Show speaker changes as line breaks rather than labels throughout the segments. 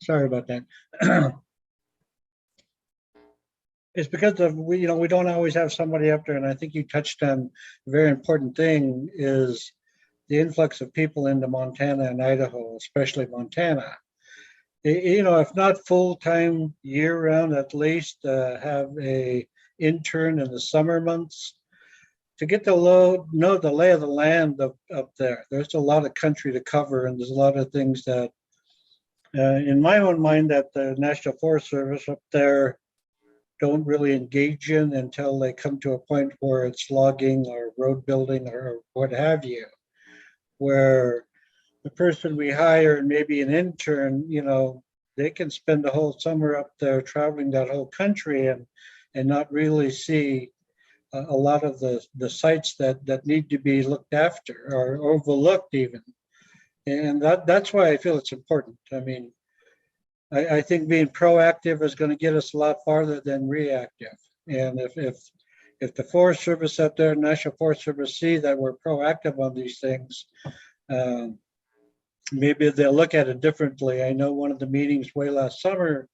Sorry about that. It's because of we don't always have somebody up there, and I think you touched on a very important thing is the influx of people into Montana and Idaho, especially Montana. If not full time year round, at least have a intern in the summer months to get to know the lay of the land up there. There's a lot of country to cover, and there's a lot of things that, in my own mind, that the National Forest Service up there don't really engage in until they come to a point where it's logging or road building or what have you, where the person we hire and maybe an intern, they can spend the whole summer up there traveling that whole country and not really see a lot of the sites that need to be looked after or overlooked even. And that's why I feel it's important. I mean, I think being proactive is going to get us a lot farther than reactive. And if the Forest Service out there, National Forest Service, see that we're proactive on these things, maybe they'll look at it differently. I know one of the meetings way last summer,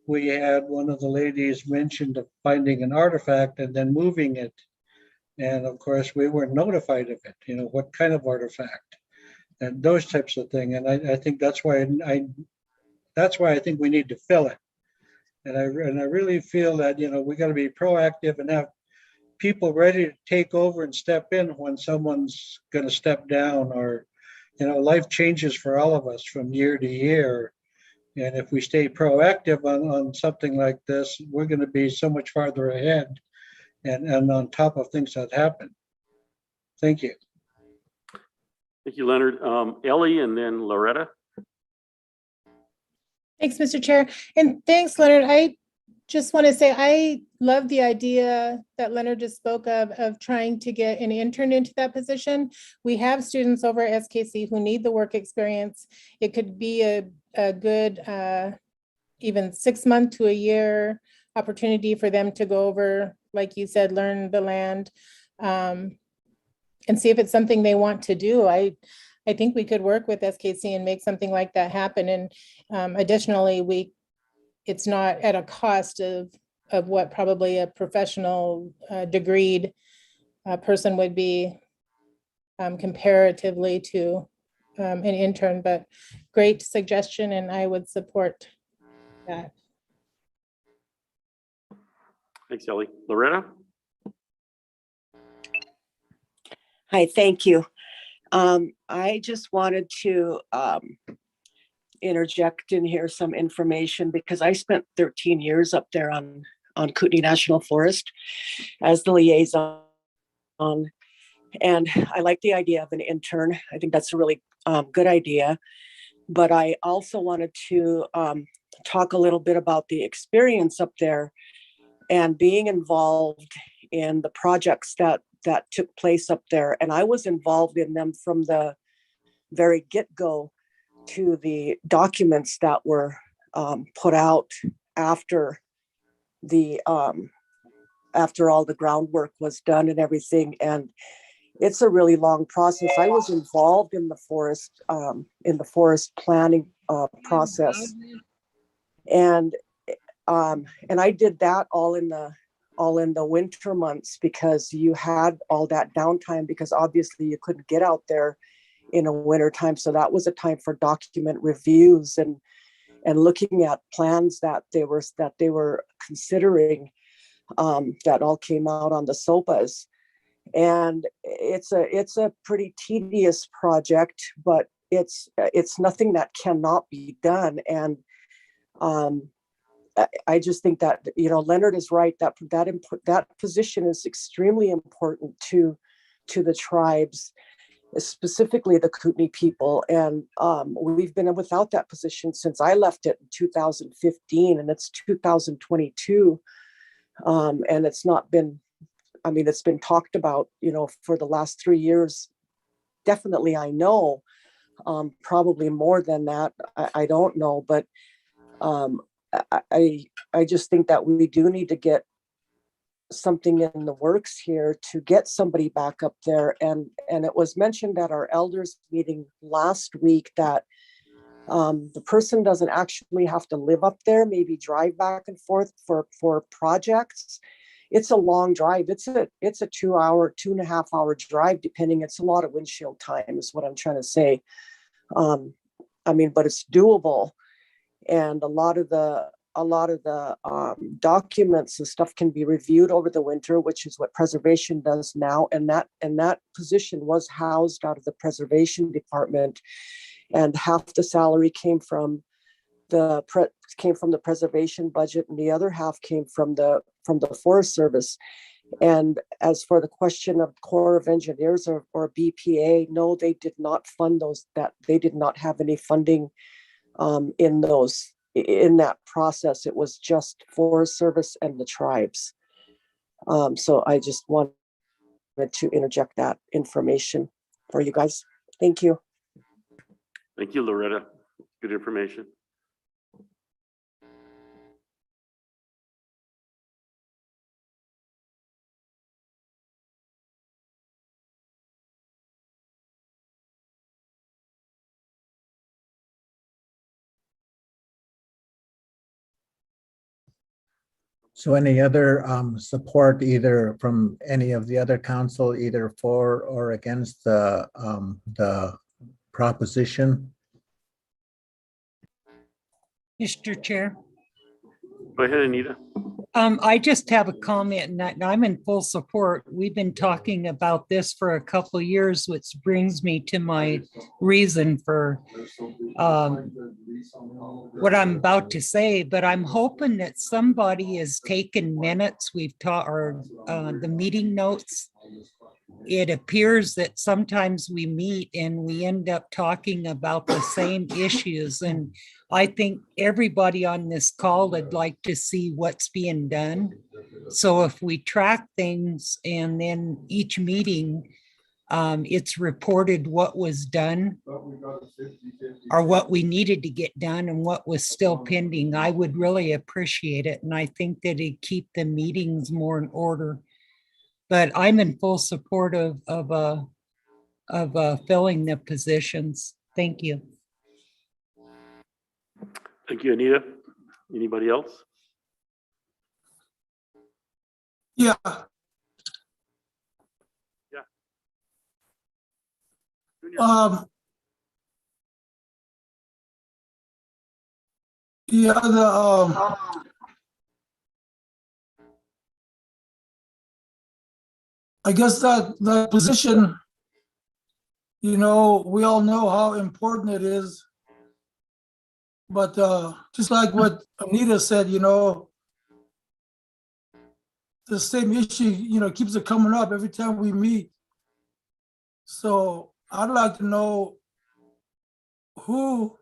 we had one of the ladies mentioned of finding an artifact and then moving it. And of course, we weren't notified of it, what kind of artifact and those types of things. And I think that's why I think we need to fill it. And I really feel that, we got to be proactive and have people ready to take over and step in when someone's going to step down or, life changes for all of us from year to year. And if we stay proactive on something like this, we're going to be so much farther ahead and on top of things that happen. Thank you.
Thank you, Leonard. Ellie and then Loretta.
Thanks, Mr. Chair. And thanks, Leonard. I just want to say I love the idea that Leonard just spoke of trying to get an intern into that position. We have students over at SKC who need the work experience. It could be a good even 6 month to a year opportunity for them to go over, like you said, learn the land and see if it's something they want to do. I think we could work with SKC and make something like that happen. And additionally, it's not at a cost of what probably a professional degreed person would be comparatively to an intern, but great suggestion, and I would support that.
Thanks, Ellie. Loretta?
Hi, thank you. I just wanted to interject in here some information because I spent 13 years up there on Kootenai National Forest as the liaison. And I like the idea of an intern. I think that's a really good idea. But I also wanted to talk a little bit about the experience up there and being involved in the projects that took place up there. And I was involved in them from the very get-go to the documents that were put out after all the groundwork was done and everything. And it's a really long process. I was involved in the forest planning process, and I did that all in the winter months because you had all that downtime because obviously you couldn't get out there in a winter time. So that was a time for document reviews and looking at plans that they were considering that all came out on the SOPAs. And it's a pretty tedious project, but it's nothing that cannot be done. And I just think that, Leonard is right, that position is extremely important to the tribes, specifically the Kootenai people. And we've been without that position since I left it in 2015, and it's 2022. And it's not been, it's been talked about, for the last 3 years. Definitely, I know, probably more than that. I don't know, but I just think that we do need to get something in the works here to get somebody back up there. And it was mentioned at our elders meeting last week that The person doesn't actually have to live up there, maybe drive back and forth for projects. It's a long drive. It's a 2-hour, 2.5-hour drive, depending. It's a lot of windshield time is what I'm trying to say. I mean, but it's doable. And a lot of the documents and stuff can be reviewed over the winter, which is what preservation does now. And that position was housed out of the preservation department, and half the salary came from the preservation budget, and the other half came from the Forest Service. And as for the question of Corps of Engineers or BPA, no, they did not fund those. That they did not have any funding in that process. It was just Forest Service and the tribes. So I just wanted to interject that information for you guys. Thank you.
Thank you, Loretta. Good information.
So any other support either from any of the other council, either for or against the proposition?
Mr. Chair,
Go ahead, Anita.
I just have a comment, and I'm in full support. We've been talking about this for a couple of years, which brings me to my reason for what I'm about to say, but I'm hoping that somebody has taken minutes. We've taught or the meeting notes. It appears that sometimes we meet and we end up talking about the same issues. And I think everybody on this call would like to see what's being done. So if we track things and then each meeting, it's reported what was done or what we needed to get done and what was still pending, I would really appreciate it. And I think that it'd keep the meetings more in order. But I'm in full support of filling the positions. Thank you.
Thank you, Anita. Anybody else?
Yeah.
Junior.
Yeah, I guess that position, we all know how important it is. But just like what Anita said, the same issue, keeps it coming up every time we meet. So I'd like to know who,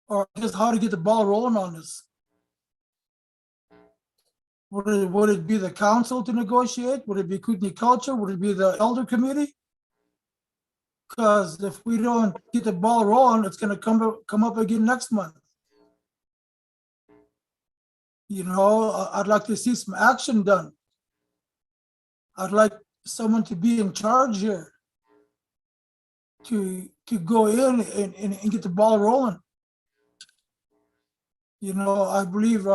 or just how to get the ball rolling on this. Would it be the council to negotiate? Would it be Kootenai Culture? Would it be the elder committee? Because if we don't get the ball rolling, it's going to come up again next month. I'd like to see some action done. I'd like someone to be in charge here to go in and get the ball rolling. I believe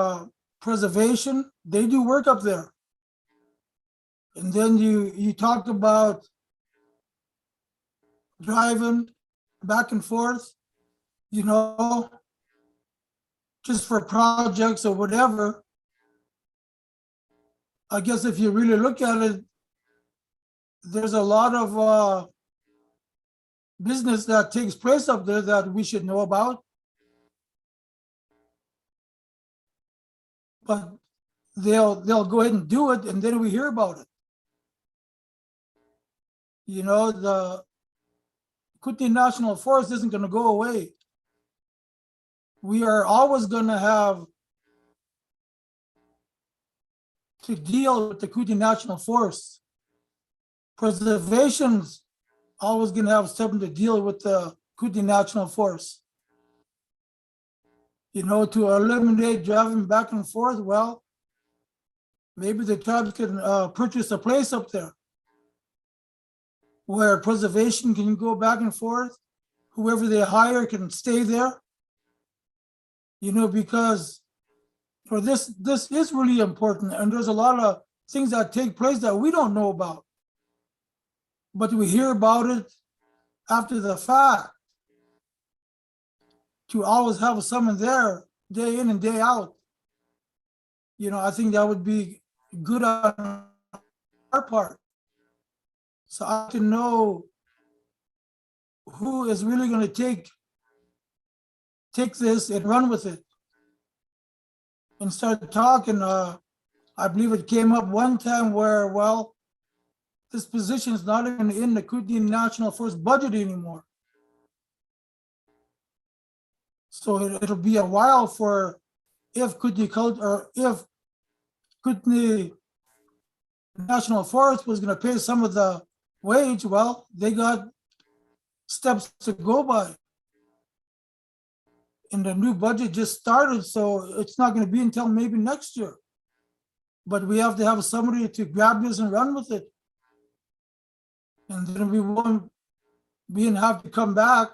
preservation, they do work up there. And then you talked about driving back and forth, just for projects or whatever. I guess if you really look at it, there's a lot of business that takes place up there that we should know about. But they'll go ahead and do it, and then we hear about it. The Kootenai National Forest isn't going to go away. We are always going to have to deal with the Kootenai National Forest. Preservation's always going to have something to deal with the Kootenai National Forest. To eliminate driving back and forth, well, maybe the tribes can purchase a place up there where preservation can go back and forth whoever they hire can stay there. You know, because for this is really important, and there's a lot of things that take place that we don't know about. But we hear about it after the fact. To always have someone there day in and day out, you know, I think that would be good on our part. So I have to know who is really going to take this and run with it and start talking. I believe it came up one time where, well, this position is not even in the Kootenai National Forest budget anymore. So it'll be a while for if Kootenai National Forest was going to pay some of the wage, well, they got steps to go by. And the new budget just started, so it's not going to be until maybe next year. But we have to have somebody to grab this and run with it. And then we won't have to come back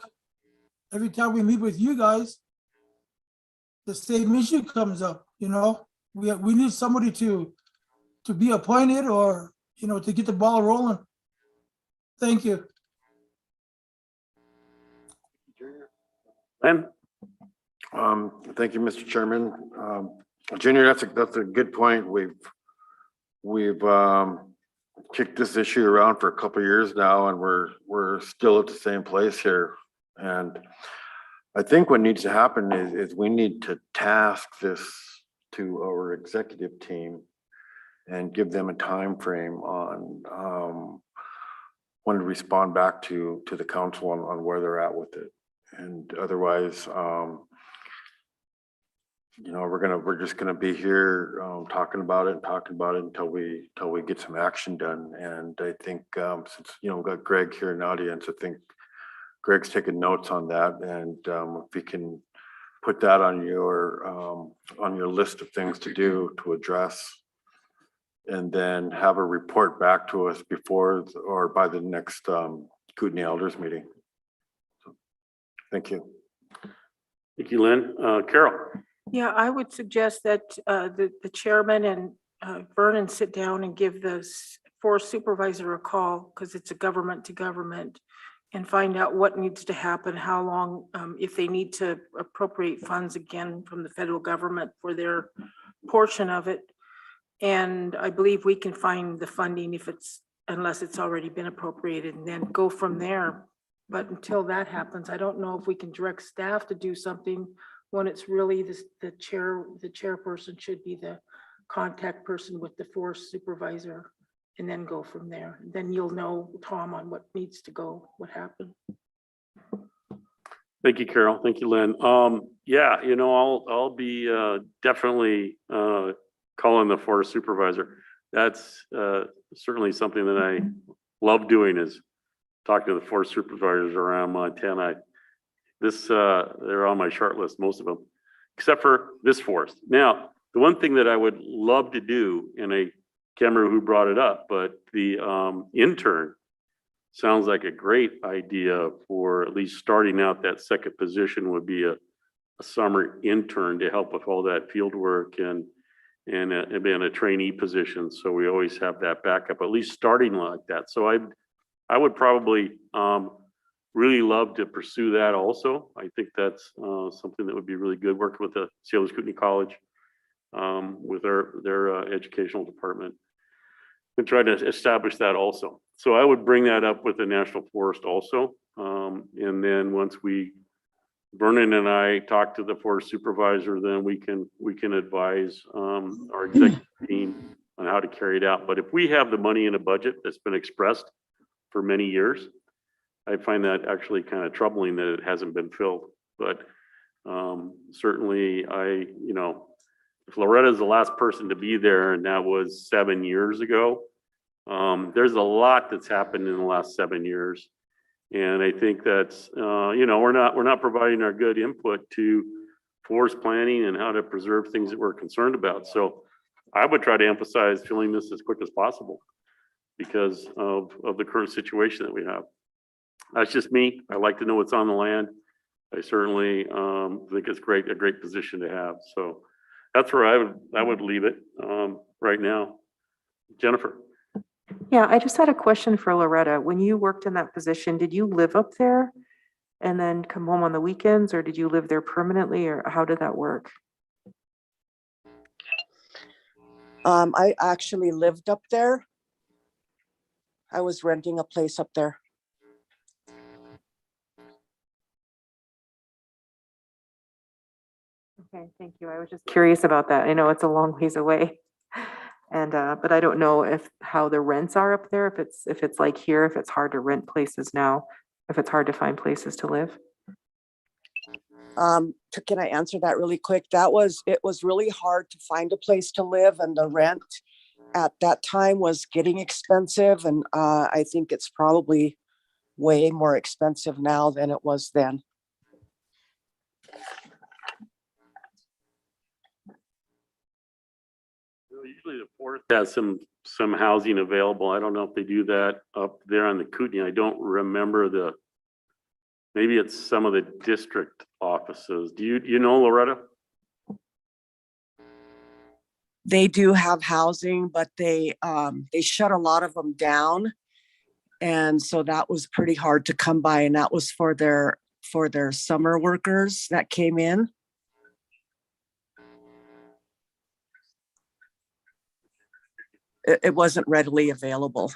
every time we meet with you guys. The same issue comes up, you know. We need somebody to be appointed, or, you know, to get the ball rolling. Thank you.
Len?
Thank you, Mr. Chairman. Junior, that's a good point. We've kicked this issue around for a couple of years now, and we're still at the same place here. And I think what needs to happen is we need to task this to our executive team and give them a time frame on when to respond back to the council on where they're at with it. And otherwise, you know, we're just gonna be here talking about it until we get some action done. And I think since, you know, we've got Greg here in the audience, I think Greg's taking notes on that, and if you can put that on your list of things to do, to address, and then have a report back to us before or by the next Kootenai Elders meeting. So, thank you.
Thank you, Len. Carol?
Yeah, I would suggest that the chairman and Vernon sit down and give the forest supervisor a call, because it's a government to government, and find out what needs to happen, how long, if they need to appropriate funds again from the federal government for their portion of it. And I believe we can find the funding unless it's already been appropriated, and then go from there. But until that happens, I don't know if we can direct staff to do something when it's really the chairperson should be the contact person with the forest supervisor, and then go from there. Then you'll know, Tom, on what needs to go, what happened.
Thank you, Carol. Thank you, Len. Yeah, you know, I'll be definitely calling the forest supervisor. That's certainly something that I love doing, is talking to the forest supervisors around Montana. They're on my short list, most of them, except for this forest. Now, the one thing that I would love to do, and I can't remember who brought it up, but the intern sounds like a great idea for at least starting out. That second position would be a summer intern to help with all that field work and being a trainee position. So we always have that backup, at least starting like that. So I would probably really love to pursue that also. I think that's something that would be really good, working with the Sailors Kootenai College, with their educational department, and try to establish that also. So I would bring that up with the National Forest also. And then once Vernon and I talk to the forest supervisor, then we can advise our executive team on how to carry it out. But if we have the money in a budget that's been expressed for many years, I find that actually kind of troubling that it hasn't been filled. But certainly you know, if Loretta's the last person to be there, and that was 7 years ago, there's a lot that's happened in the last 7 years. And I think that's, you know, we're not providing our good input to forest planning and how to preserve things that we're concerned about. So I would try to emphasize filling this as quick as possible because of the current situation that we have. That's just me. I like to know what's on the land. I certainly think it's a great position to have. So that's where I would leave it right now. Jennifer.
Yeah, I just had a question for Loretta. When you worked in that position, did you live up there and then come home on the weekends, or did you live there permanently, or how did that work?
I actually lived up there. I was renting a place up there.
Okay, thank you. I was just curious about that. I know it's a long ways away. And but I don't know how the rents are up there, if it's like here, if it's hard to rent places now, if it's hard to find places to live.
Can I answer that really quick? It was really hard to find a place to live, and the rent at that time was getting expensive. And I think it's probably way more expensive now than it was then.
Usually the forest has some housing available. I don't know if they do that up there on the Kootenai. I don't remember maybe it's some of the district offices. Do you know, Loretta?
They do have housing, but they shut a lot of them down. And so that was pretty hard to come by. And that was for their summer workers that came in. It wasn't readily available.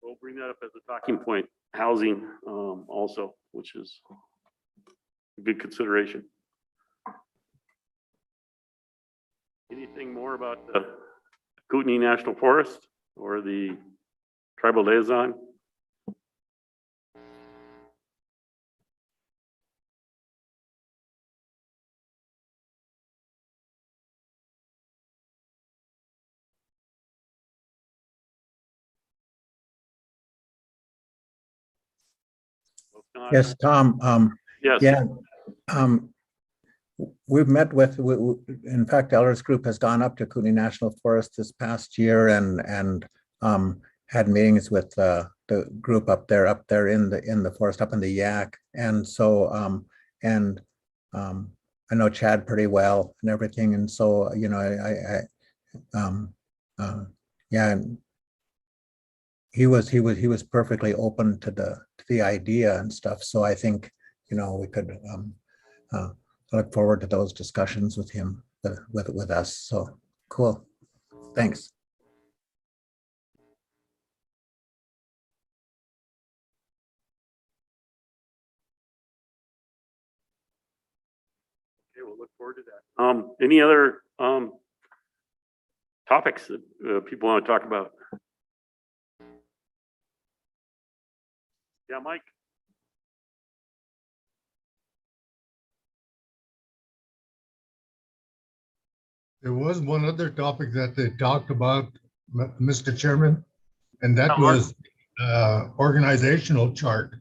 We'll bring that up as a talking point, housing also, which is a good consideration. Anything more about the Kootenai National Forest or the tribal liaison?
Yes, Tom.
Yes.
Yeah. We've met with, in fact, Elders Group has gone up to Kootenai National Forest this past year and had meetings with the group up there in the forest, up in the Yak. And so, I know Chad pretty well and everything. And so, you know, yeah, and he was perfectly open to the idea and stuff. So I think, you know, we could look forward to those discussions with him, with us. So cool. Thanks.
Okay, we'll look forward to that. Any other topics that people want to talk about? Yeah, Mike.
There was one other topic that they talked about, Mr. Chairman, and that was organizational chart.